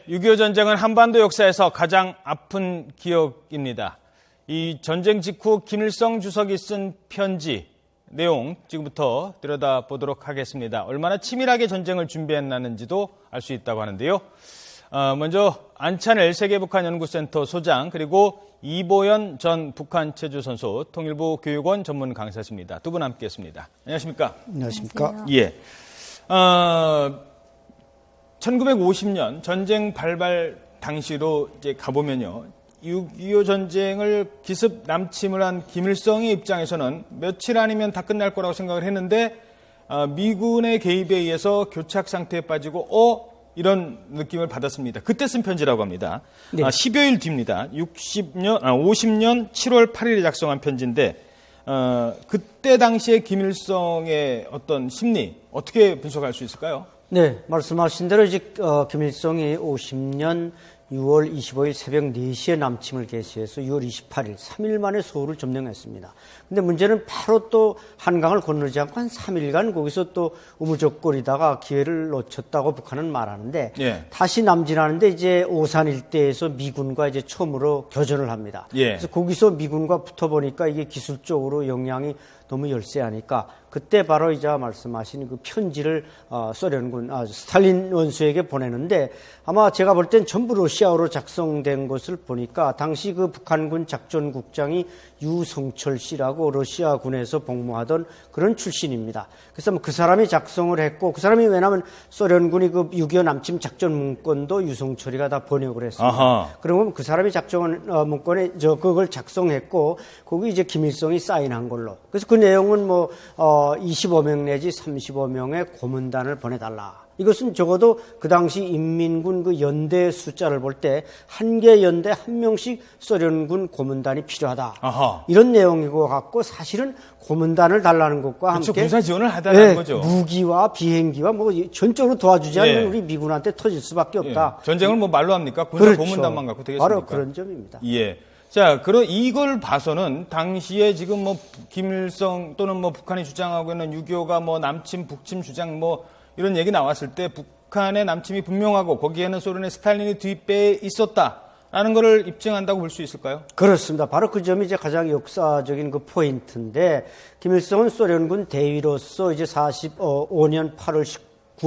6.25 전쟁은 한반도 역사에서 가장 아픈 기억입니다. 이 전쟁 직후 김일성 주석이 쓴 편지 내용 지금부터 들여다보도록 하겠습니다. 얼마나 치밀하게 전쟁을 준비했나는지도 알 수 있다고 하는데요. 먼저 안찬일 세계북한연구센터 소장 그리고 이보연 전 북한 체조 선수 통일부 교육원 전문 강사십니다. 두 분 함께했습니다. 안녕하십니까? 안녕하십니까? 예. 1950년 전쟁 발발 당시로 이제 가보면요. 6.25 전쟁을 기습 남침을 한 김일성의 입장에서는 며칠 아니면 다 끝날 거라고 생각을 했는데 미군의 개입에 의해서 교착 상태에 빠지고 이런 느낌을 받았습니다. 그때 쓴 편지라고 합니다. 네. 10여일 뒤입니다. 50년 7월 8일에 작성한 편지인데 그때 당시에 김일성의 어떤 심리 어떻게 분석할 수 있을까요? 네, 말씀하신 대로 이제 김일성이 50년 6월 25일 새벽 4시에 남침을 개시해서 6월 28일 3일 만에 서울을 점령했습니다. 근데 문제는 바로 또 한강을 건너지 않고 한 3일간 거기서 또 우무적거리다가 기회를 놓쳤다고 북한은 말하는데 예. 다시 남진하는데 이제 오산 일대에서 미군과 이제 처음으로 교전을 합니다. 예. 그래서 거기서 미군과 붙어보니까 이게 기술적으로 역량이 너무 열세하니까 그때 바로 이제 말씀하신 그 편지를 소련군 스탈린 원수에게 보내는데 아마 제가 볼 땐 전부 러시아어로 작성된 것을 보니까 당시 그 북한군 작전국장이 유성철 씨라고 러시아군에서 복무하던 그런 출신입니다. 그래서 그 사람이 작성을 했고 그 사람이 왜냐하면 소련군이 그 6.25 남침 작전 문건도 유성철이가 다 번역을 했습니다. 아하. 그러면 그 사람이 작성한 문건에 그걸 작성했고 거기 이제 김일성이 사인한 걸로. 그래서 그 내용은 25명 내지 35명의 고문단을 보내달라. 이것은 적어도 그 당시 인민군 그 연대 숫자를 볼 때 한 개 연대 한 명씩 소련군 고문단이 필요하다. 아하. 이런 내용이고 같고 사실은 고문단을 달라는 것과 그렇죠. 함께 군사 지원을 하다는 거죠. 무기와 비행기와 전적으로 도와주지 않으면 예. 우리 미군한테 터질 수밖에 없다. 예. 전쟁을 말로 합니까? 군사 그렇죠. 고문단만 갖고 되겠습니까? 바로 그런 점입니다. 예. 자, 이걸 봐서는 당시에 지금 김일성 또는 북한이 주장하고 있는 6.25가 남침, 북침 주장 이런 얘기 나왔을 때 북한의 남침이 분명하고 거기에는 소련의 스탈린이 뒷배에 있었다라는 것을 입증한다고 볼 수 있을까요? 그렇습니다. 바로 그 점이 이제 가장 역사적인 그 포인트인데 김일성은 소련군 대위로서 이제 45년 9월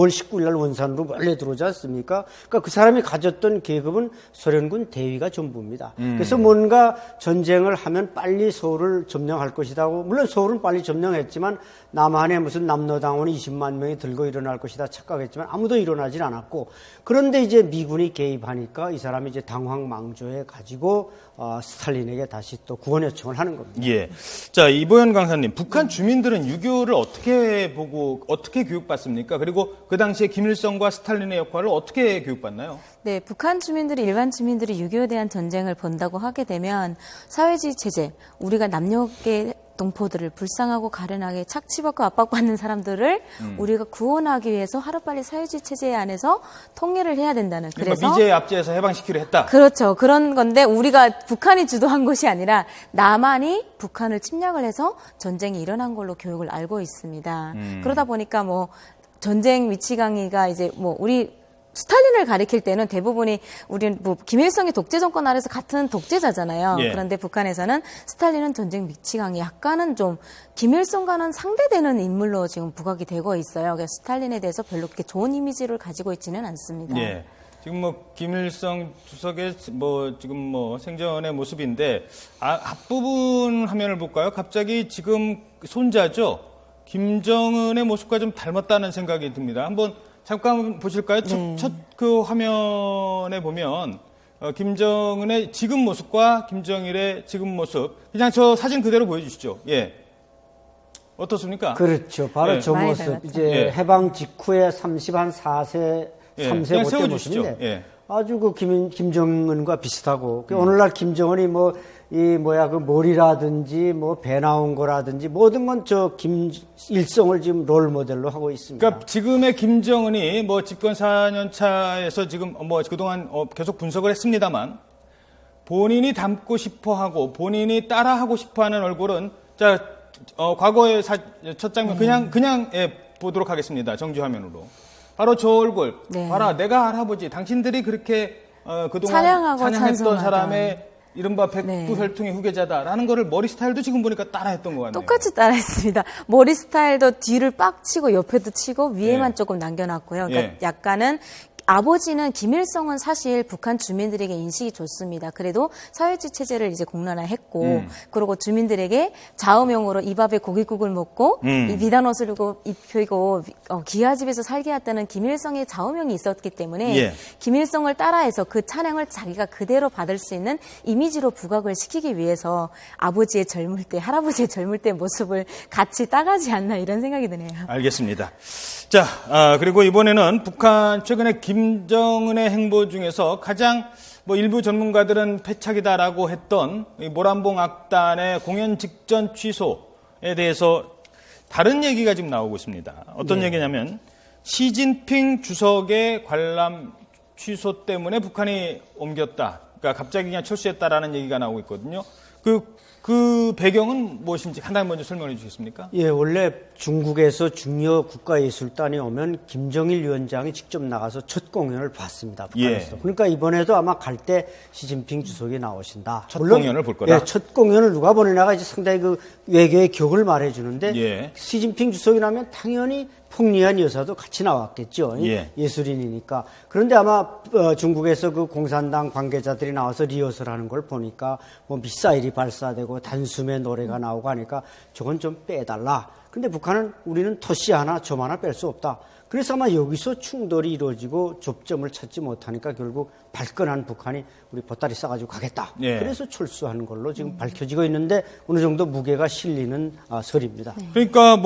19일 날 원산으로 원래 들어오지 않습니까? 그러니까 그 사람이 가졌던 계급은 소련군 대위가 전부입니다. 그래서 뭔가 전쟁을 하면 빨리 서울을 점령할 것이다. 물론 서울은 빨리 점령했지만 남한에 무슨 남로당원이 20만 명이 들고 일어날 것이다 착각했지만 아무도 일어나질 않았고 그런데 이제 미군이 개입하니까 이 사람이 이제 당황망조해 가지고 스탈린에게 다시 또 구원 요청을 하는 겁니다. 예. 자, 이보연 강사님, 북한 주민들은 6.25를 어떻게 보고 어떻게 교육받습니까? 그리고 그 당시에 김일성과 스탈린의 역할을 어떻게 교육받나요? 네, 북한 주민들이 일반 주민들이 6.25에 대한 전쟁을 본다고 하게 되면 사회주의 체제, 우리가 남녀계 동포들을 불쌍하고 가련하게 착취받고 압박받는 사람들을 우리가 구원하기 위해서 하루빨리 사회주의 체제 안에서 통일을 해야 된다는. 그래서 미제에 압제해서 해방시키려 했다. 그렇죠. 그런 건데 우리가 북한이 주도한 것이 아니라 남한이 북한을 침략을 해서 전쟁이 일어난 걸로 교육을 알고 있습니다. 그러다 보니까 전쟁 위치강의가 이제 우리 스탈린을 가리킬 때는 대부분이 우리는 김일성의 독재 정권 아래서 같은 독재자잖아요. 예. 그런데 북한에서는 스탈린은 전쟁 위치강의 약간은 좀 김일성과는 상대되는 인물로 지금 부각이 되고 있어요. 그래서 스탈린에 대해서 별로 그렇게 좋은 이미지를 가지고 있지는 않습니다. 예. 지금 김일성 주석의 지금 생전의 모습인데 앞부분 화면을 볼까요? 갑자기 지금 손자죠. 김정은의 모습과 좀 닮았다는 생각이 듭니다. 한번 잠깐 보실까요? 첫 그 화면에 보면 김정은의 지금 모습과 김정일의 지금 모습 그냥 저 사진 그대로 보여주시죠. 예, 어떻습니까? 그렇죠. 바로 예. 저 모습 이제 해방 직후에 3세 3세 그때 모습인데 예. 아주 그 김정은과 비슷하고 오늘날 김정은이 그 머리라든지 배 나온 거라든지 모든 건 저 김일성을 지금 롤 모델로 하고 있습니다. 그러니까 지금의 김정은이 집권 4년 차에서 지금 그동안 계속 분석을 했습니다만 본인이 닮고 싶어 하고 본인이 따라 하고 싶어 하는 얼굴은 과거의 첫 장면 그냥 보도록 하겠습니다. 정지 화면으로. 바로 저 얼굴. 네. 봐라, 내가 할아버지. 당신들이 그렇게 그동안 찬양하고 찬양했던 찬송하던. 사람의 이른바 네. 백두혈통의 후계자다라는 거를 머리 스타일도 지금 보니까 따라했던 것 같네요. 똑같이 따라했습니다. 머리 스타일도 뒤를 빡 치고 옆에도 치고 위에만 예. 조금 남겨놨고요. 그러니까 예. 약간은 아버지는 김일성은 사실 북한 주민들에게 인식이 좋습니다. 그래도 사회주의 체제를 이제 공론화했고, 그리고 주민들에게 좌우명으로 이 밥에 고깃국을 먹고 이 비단 옷을 입히고 기아집에서 살게 했다는 김일성의 좌우명이 있었기 때문에 예. 김일성을 따라해서 그 찬양을 자기가 그대로 받을 수 있는 이미지로 부각을 시키기 위해서 아버지의 젊을 때, 할아버지의 젊을 때 모습을 같이 따가지 않나 이런 생각이 드네요. 알겠습니다. 자, 그리고 이번에는 북한 최근에 김정은의 행보 중에서 가장 일부 전문가들은 패착이다라고 했던 이 모란봉 악단의 공연 직전 취소에 대해서 다른 얘기가 지금 나오고 있습니다. 어떤 얘기냐면 시진핑 주석의 관람 취소 때문에 북한이 옮겼다. 그러니까 갑자기 그냥 철수했다라는 얘기가 나오고 있거든요. 그 배경은 무엇인지 간단히 먼저 설명해 주시겠습니까? 예, 원래 중국에서 중요 국가예술단이 오면 김정일 위원장이 직접 나가서 첫 공연을 봤습니다. 북한에서. 예. 그러니까 이번에도 아마 갈 때 시진핑 주석이 나오신다. 첫 공연을 볼 거다? 예, 첫 공연을 누가 보느냐가 이제 상당히 그 외교의 격을 말해주는데 예. 시진핑 주석이 나면 당연히 폭리한 여사도 같이 나왔겠죠. 예. 예술인이니까. 그런데 아마 중국에서 그 공산당 관계자들이 나와서 리허설하는 걸 보니까 뭐 미사일이 발사되고 단숨에 노래가 나오고 하니까 저건 좀 빼달라. 근데 북한은 우리는 토시 하나 점 하나 뺄 수 없다. 그래서 아마 여기서 충돌이 이루어지고 접점을 찾지 못하니까 결국 발끈한 북한이 우리 보따리 싸가지고 가겠다. 예. 그래서 철수하는 걸로 지금 밝혀지고 있는데 어느 정도 무게가 실리는 설입니다. 그러니까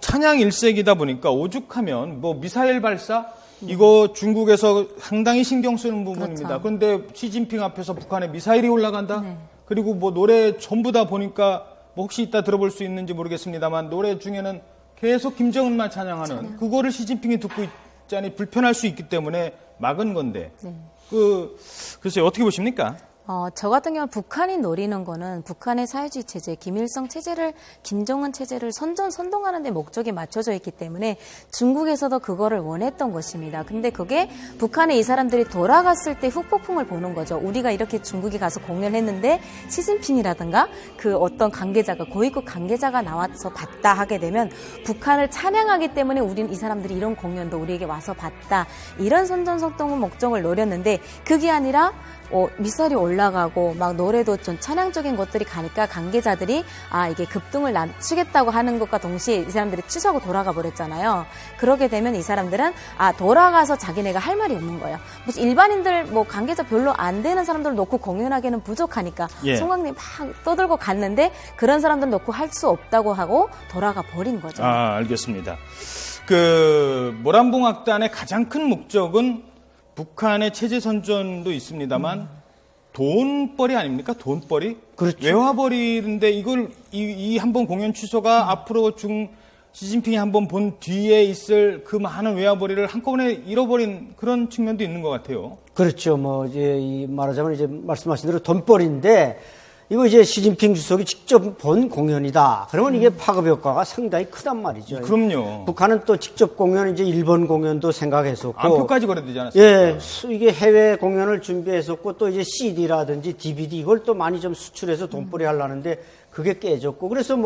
찬양 일색이다 보니까 오죽하면 미사일 발사 이거 중국에서 상당히 신경 쓰는 부분입니다. 그렇죠. 그런데 시진핑 앞에서 북한에 미사일이 올라간다? 그리고 노래 전부 다 보니까 혹시 이따 들어볼 수 있는지 모르겠습니다만 노래 중에는 계속 김정은만 찬양하는 그거를 시진핑이 듣고 있자니 불편할 수 있기 때문에 막은 건데 글쎄요 어떻게 보십니까? 저 같은 경우는 북한이 노리는 거는 북한의 사회주의 체제, 김일성 체제를, 김정은 체제를 선동하는 데 목적이 맞춰져 있기 때문에 중국에서도 그거를 원했던 것입니다. 근데 그게 북한에 이 사람들이 돌아갔을 때 후폭풍을 보는 거죠. 우리가 이렇게 중국에 가서 공연했는데 시진핑이라든가 그 어떤 관계자가, 고위급 관계자가 나와서 봤다 하게 되면 북한을 찬양하기 때문에 우리는 이 사람들이 이런 공연도 우리에게 와서 봤다. 이런 선전선동의 목적을 노렸는데 그게 아니라 미사일이 올라가고 막 노래도 좀 찬양적인 것들이 가니까 관계자들이 이게 급등을 낮추겠다고 하는 것과 동시에 이 사람들이 취소하고 돌아가 버렸잖아요. 그러게 되면 이 사람들은 돌아가서 자기네가 할 말이 없는 거예요. 무슨 일반인들 관계자 별로 안 되는 사람들 놓고 공연하기에는 부족하니까 예. 송강님 막 떠들고 갔는데 그런 사람들 놓고 할 수 없다고 하고 돌아가 버린 거죠. 알겠습니다. 모란봉 악단의 가장 큰 목적은 북한의 체제 선전도 있습니다만 돈벌이 아닙니까? 돈벌이? 그렇죠. 외화벌이인데 이걸 이 한 번 공연 취소가 앞으로 시진핑이 한번 본 뒤에 있을 그 많은 외화벌이를 한꺼번에 잃어버린 그런 측면도 있는 것 같아요. 그렇죠. 말하자면 이제 말씀하신 대로 돈벌인데 이거 이제 시진핑 주석이 직접 본 공연이다. 그러면 이게 파급 효과가 상당히 크단 말이죠. 그럼요. 북한은 또 직접 공연 이제 일본 공연도 생각했었고. 안표까지 거래되지 않았습니까? 예, 이게 해외 공연을 준비했었고 또 이제 CD라든지 DVD 이걸 또 많이 좀 수출해서 돈벌이 하려는데 그게 깨졌고 그래서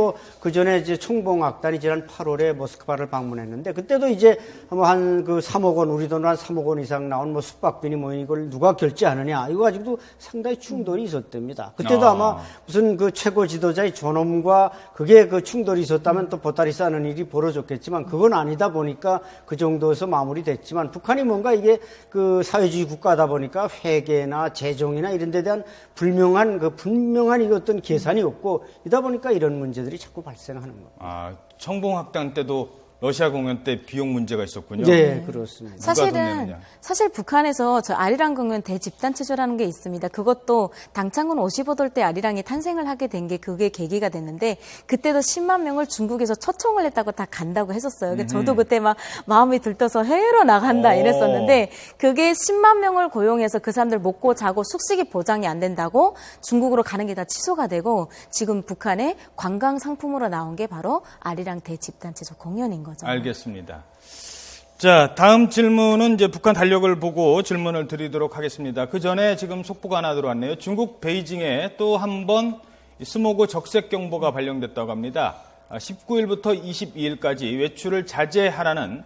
그 전에 이제 총봉악단이 지난 8월에 모스크바를 방문했는데 그때도 이제 한 3억 원 우리 돈으로 한 3억 원 이상 나온 숙박비니 이걸 누가 결제하느냐 이거 가지고도 상당히 충돌이 있었답니다. 그때도 아마 무슨 최고 지도자의 존엄과 그게 충돌이 있었다면 또 보따리 싸는 일이 벌어졌겠지만 그건 아니다 보니까 그 정도에서 마무리됐지만 북한이 뭔가 이게 사회주의 국가다 보니까 회계나 재정이나 이런 데 대한 분명한 어떤 계산이 없고 이다 보니까 이런 문제들이 자꾸 발생하는 거예요. 청봉학당 때도 러시아 공연 때 비용 문제가 있었군요. 네, 그렇습니다. 사실 북한에서 저 아리랑 공연 대집단체조라는 게 있습니다. 그것도 당창군 55돌 때 아리랑이 탄생을 하게 된 게 그게 계기가 됐는데 그때도 10만 명을 중국에서 초청을 했다고 다 간다고 했었어요. 저도 그때 막 마음이 들떠서 해외로 나간다 이랬었는데 그게 10만 명을 고용해서 그 사람들 먹고 자고 숙식이 보장이 안 된다고 중국으로 가는 게 다 취소가 되고 지금 북한의 관광 상품으로 나온 게 바로 아리랑 대집단체조 공연인 거죠. 알겠습니다. 자, 다음 질문은 이제 북한 달력을 보고 질문을 드리도록 하겠습니다. 그 전에 지금 속보가 하나 들어왔네요. 중국 베이징에 또 한 번 스모그 적색 경보가 발령됐다고 합니다. 19일부터 22일까지 외출을 자제하라는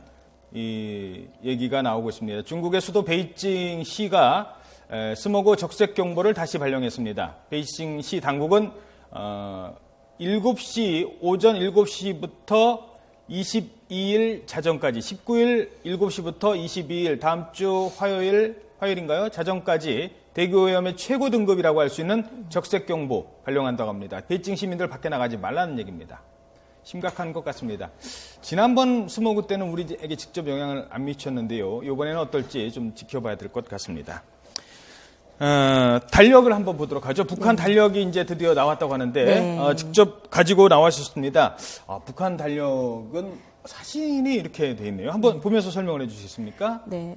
이 얘기가 나오고 있습니다. 중국의 수도 베이징시가 스모그 적색 경보를 다시 발령했습니다. 베이징시 당국은 오전 7시부터 22일 자정까지 19일 7시부터 22일 다음 주 화요일인가요? 자정까지 대기오염의 최고 등급이라고 할 수 있는 적색 경보 발령한다고 합니다. 베이징 시민들 밖에 나가지 말라는 얘기입니다. 심각한 것 같습니다. 지난번 스모그 때는 우리에게 직접 영향을 안 미쳤는데요. 이번에는 어떨지 좀 지켜봐야 될 것 같습니다. 달력을 한번 보도록 하죠. 북한 달력이 이제 드디어 나왔다고 하는데 직접 가지고 나와주셨습니다. 북한 달력은 사진이 이렇게 돼 있네요. 한번 보면서 설명을 해주시겠습니까? 네.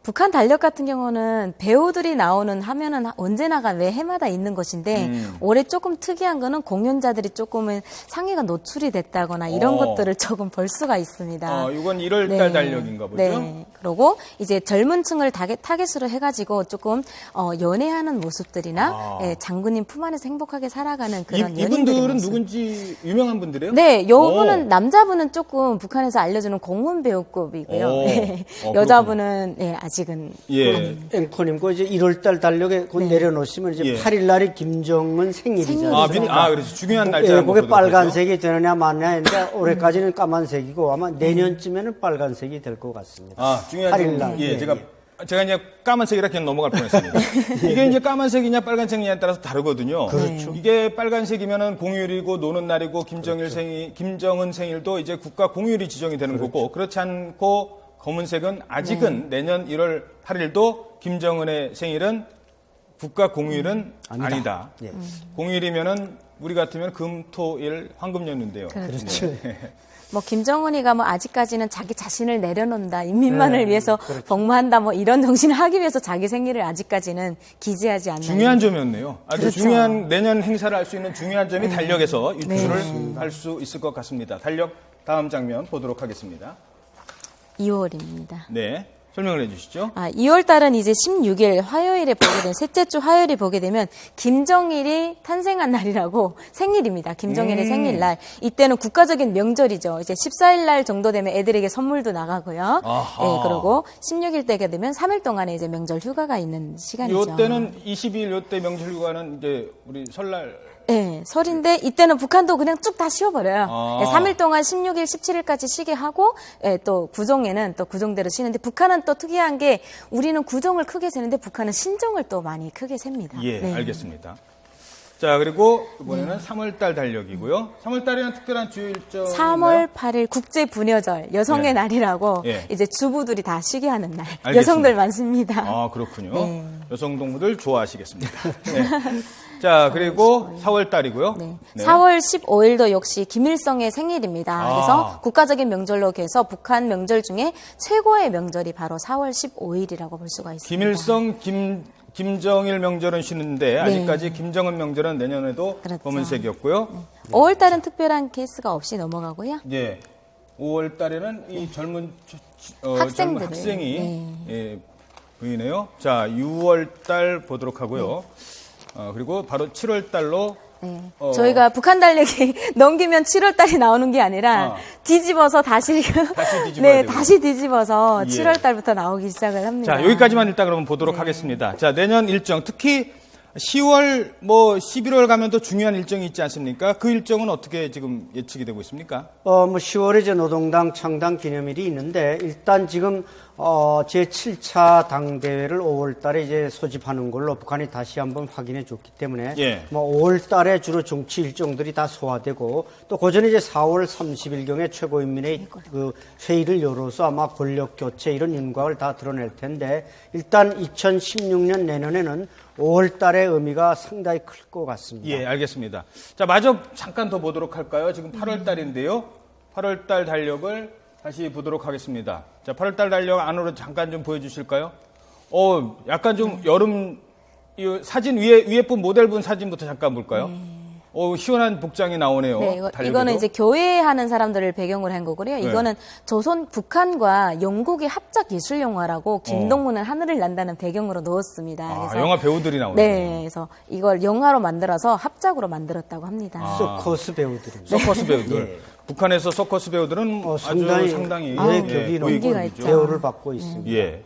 북한 달력 같은 경우는 배우들이 나오는 화면은 언제나가 매 해마다 있는 것인데 올해 조금 특이한 거는 공연자들이 조금은 상해가 노출이 됐다거나 이런 것들을 조금 볼 수가 있습니다. 이건 1월 달 달력인가 보죠? 네. 그리고 이제 젊은 층을 타겟으로 해가지고 조금 연애하는 모습들이나 장군님 품 안에서 행복하게 살아가는 그런 이분들은 누군지 유명한 분들이에요? 네, 여분은 남자분은 조금 북한에서 알려주는 공문 배우급이고요. 네. 여자분은 아직은 앵커님, 그 이제 1월달 달력에 곧 내려놓으시면 이제 8일날이 김정은 생일이잖아요. 그래서 중요한 날짜. 그게 빨간색이 되느냐 마느냐 했는데 올해까지는 까만색이고 아마 내년쯤에는 빨간색이 될 것 같습니다. 중요한 8일날. 제가 이제 까만색이라 그냥 넘어갈 뻔했습니다. 이게 이제 까만색이냐 빨간색이냐에 따라서 다르거든요. 그렇죠. 이게 빨간색이면은 공휴일이고 노는 날이고 김정은 생일도 이제 국가 공휴일이 지정이 되는 거고, 그렇지 않고 검은색은 아직은 내년 1월 8일도 김정은의 생일은 국가 공휴일은 아니다. 공휴일이면은 우리 같으면 금, 토, 일 황금연휴인데요. 그렇죠. 뭐 김정은이가 뭐 아직까지는 자기 자신을 내려놓는다, 인민만을 위해서 복무한다, 뭐 이런 정신을 하기 위해서 자기 생일을 아직까지는 기재하지 않는. 중요한 점이었네요. 아주 중요한 내년 행사를 할 수 있는 중요한 점이 달력에서 유출을 할 수 있을 것 같습니다. 달력 다음 장면 보도록 하겠습니다. 2월입니다. 네, 설명을 해주시죠. 2월 달은 이제 16일 화요일에 보게 되면 셋째 주 화요일에 보게 되면 김정일이 탄생한 날이라고 생일입니다. 김정일의 생일날. 이때는 국가적인 명절이죠. 이제 14일 날 정도 되면 애들에게 선물도 나가고요. 네, 그리고 16일 때가 되면 3일 동안의 이제 명절 휴가가 있는 시간이죠. 요때는 22일 요때 명절 휴가는 이제 우리 설날. 네, 설인데 이때는 북한도 그냥 쭉 다 쉬어버려요. 3일 동안 16일, 17일까지 쉬게 하고 또 구정에는 또 구정대로 쉬는데 북한은 또 특이한 게 우리는 구정을 크게 세는데 북한은 신정을 또 많이 크게 셉니다. 예, 알겠습니다. 자, 그리고 이번에는 3월달 달력이고요. 3월달에는 특별한 주요 일정. 3월 8일 국제 부녀절, 여성의 날이라고 이제 주부들이 다 쉬게 하는 날. 알겠습니다. 여성들 많습니다. 그렇군요. 여성 동무들 좋아하시겠습니다. 네. 자, 그리고 4월달이고요. 네. 4월 15일도 역시 김일성의 생일입니다. 그래서 국가적인 명절로 해서 북한 명절 중에 최고의 명절이 바로 4월 15일이라고 볼 수가 있습니다. 김일성, 김정일 명절은 쉬는데 아직까지 김정은 명절은 내년에도 검은색이었고요. 5월달은 특별한 케이스가 없이 넘어가고요. 예. 5월달에는 이 젊은 학생들을. 학생이 보이네요. 자, 6월달 보도록 하고요. 그리고 바로 7월달로 저희가 북한 달력이 넘기면 7월달이 나오는 게 아니라 뒤집어서 다시 다시 뒤집어서 7월달부터 나오기 시작을 합니다. 자, 여기까지만 일단 그러면 보도록 하겠습니다. 자, 내년 일정 특히 10월 11월 가면 또 중요한 일정이 있지 않습니까? 그 일정은 어떻게 지금 예측이 되고 있습니까? 10월에 이제 노동당 창당 기념일이 있는데 일단 지금 제7차 당대회를 5월 달에 이제 소집하는 걸로 북한이 다시 한번 확인해 줬기 때문에 5월 달에 주로 정치 일정들이 다 소화되고 또 그전에 이제 4월 30일경에 최고인민회의 그 회의를 열어서 아마 권력 교체 이런 윤곽을 다 드러낼 텐데 일단 2016년 내년에는 5월 달의 의미가 상당히 클 것 같습니다. 예, 알겠습니다. 자, 마저 잠깐 더 보도록 할까요? 지금 8월 달인데요. 8월 달 달력을 다시 보도록 하겠습니다. 자, 8월 달 달력 안으로 잠깐 좀 보여주실까요? 약간 좀 여름, 이 사진 위에 분 모델분 사진부터 잠깐 볼까요? 시원한 복장이 나오네요. 네, 이거는 이제 교회하는 사람들을 배경으로 한 거고요. 이거는 조선 북한과 영국의 합작 예술 영화라고 김동문은 하늘을 난다는 배경으로 넣었습니다. 그래서 영화 배우들이 나오네요. 네, 그래서 이걸 영화로 만들어서 합작으로 만들었다고 합니다. 서커스 배우들입니다. 서커스 배우들. 북한에서 서커스 배우들은 상당히 격이 인기가 있죠. 대우를 받고 있습니다. 예.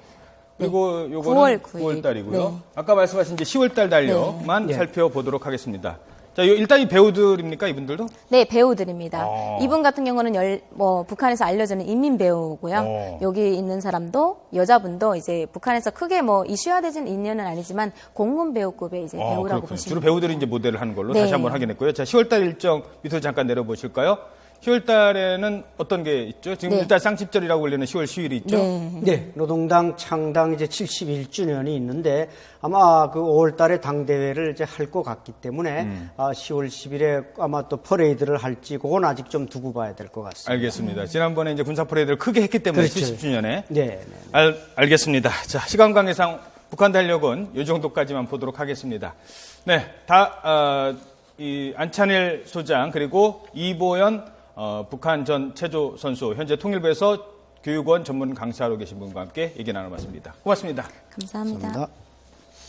그리고 요거는 9월 달이고요. 네. 아까 말씀하신 이제 10월 달 달력만 살펴보도록 하겠습니다. 자, 일단 이 배우들입니까, 이분들도? 네, 배우들입니다. 이분 같은 경우는 북한에서 알려지는 인민 배우고요. 여기 있는 사람도 여자분도 이제 북한에서 크게 이슈화되진 인연은 아니지만 공군 배우급의 이제 배우라고 그렇군요. 보시면 주로 배우들이 이제 모델을 하는 걸로 네. 다시 한번 확인했고요. 자, 10월 달 일정 밑으로 잠깐 내려보실까요? 10월 달에는 어떤 게 있죠? 지금 일단 쌍십절이라고 불리는 10월 10일이 있죠? 네, 노동당 창당 이제 71주년이 있는데 아마 그 5월 달에 당대회를 이제 할 것 같기 때문에 10월 10일에 아마 또 퍼레이드를 할지 그건 아직 좀 두고 봐야 될 것 같습니다. 알겠습니다. 지난번에 이제 군사 퍼레이드를 크게 했기 때문에 그렇죠. 70주년에. 네. 알겠습니다. 자, 시간 관계상 북한 달력은 이 정도까지만 보도록 하겠습니다. 네, 이 안찬일 소장 그리고 이보연 북한 전 체조 선수 현재 통일부에서 교육원 전문 강사로 계신 분과 함께 얘기 나눠봤습니다. 고맙습니다. 감사합니다. 감사합니다.